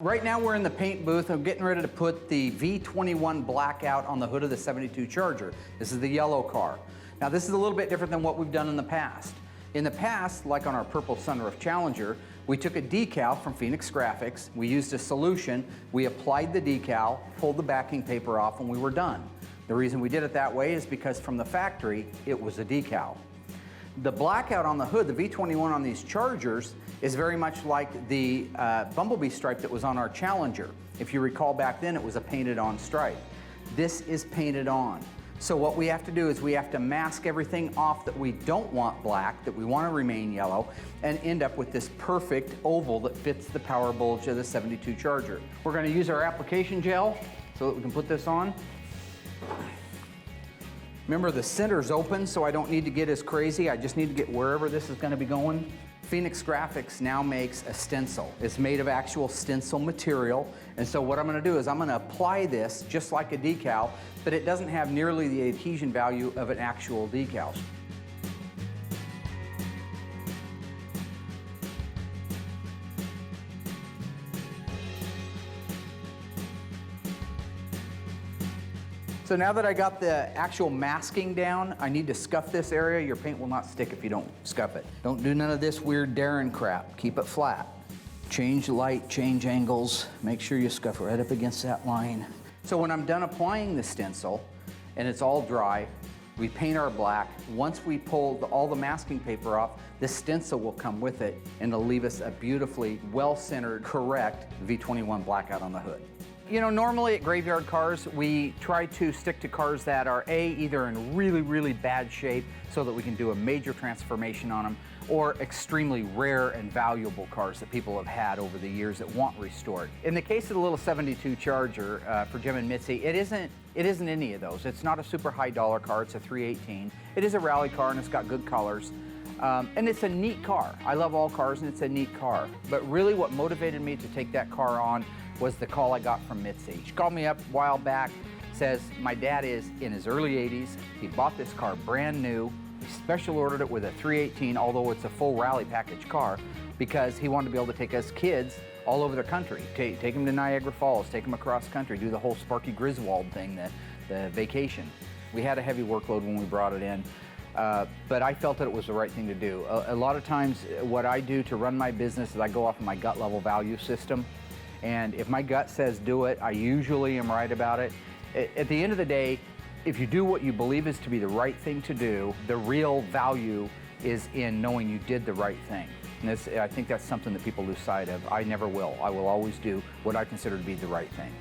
Right now we're in the paint booth. I'm getting ready to put the V21 Blackout on the hood of the 72 Charger. This is the yellow car. Now this is a little bit different than what we've done in the past. In the past, like on our purple sunroof Challenger, we took a decal from Phoenix Graphics, we used a solution, we applied the decal, pulled the backing paper off, and we were done. The reason we did it that way is because from the factory, it was a decal. The Blackout on the hood, the V21 on these Chargers, is very much like the Bumblebee stripe that was on our Challenger. If you recall back then, it was a painted on stripe. This is painted on. So what we have to do is we have to mask everything off that we don't want black, that we want to remain yellow, and end up with this perfect oval that fits the power bulge of the 72 Charger. We're going to use our application gel so that we can put this on. Remember, the center's open, so I don't need to get as crazy. I just need to get wherever this is going to be going. Phoenix Graphics now makes a stencil. It's made of actual stencil material, and so what I'm going to do is I'm going to apply this just like a decal, but it doesn't have nearly the adhesion value of an actual decal. So now that I got the actual masking down, I need to scuff this area. Your paint will not stick if you don't scuff it. Don't do none of this weird Darren crap. Keep it flat. Change light, change angles. Make sure you scuff right up against that line. So when I'm done applying the stencil and it's all dry, we paint our black. Once we pull all the masking paper off, the stencil will come with it and it'll leave us a beautifully well-centered, correct V21 Blackout on the hood. You know, normally at Graveyard Carz, we try to stick to cars that are either in really, really bad shape so that we can do a major transformation on them, or extremely rare and valuable cars that people have had over the years that want restored. In the case of the little 72 Charger for Jim and Mitzi, it isn't any of those. It's not a super high dollar car, it's a 318. It is a rally car and it's got good colors. And it's a neat car. I love all cars and it's a neat car. But really what motivated me to take that car on was the call I got from Mitzi. She called me up a while back, says my dad is in his early 80s. He bought this car brand new. He special ordered it with a 318, although it's a full rally package car, because he wanted to be able to take us kids all over the country. Take them to Niagara Falls, take them across country, do the whole Sparky Griswold thing, the vacation. We had a heavy workload when we brought it in. But I felt that it was the right thing to do. A lot of times what I do to run my business is I go off of my gut level value system. And if my gut says do it, I usually am right about it. At the end of the day, if you do what you believe is to be the right thing to do, the real value is in knowing you did the right thing. And I think that's something that people lose sight of. I never will. I will always do what I consider to be the right thing.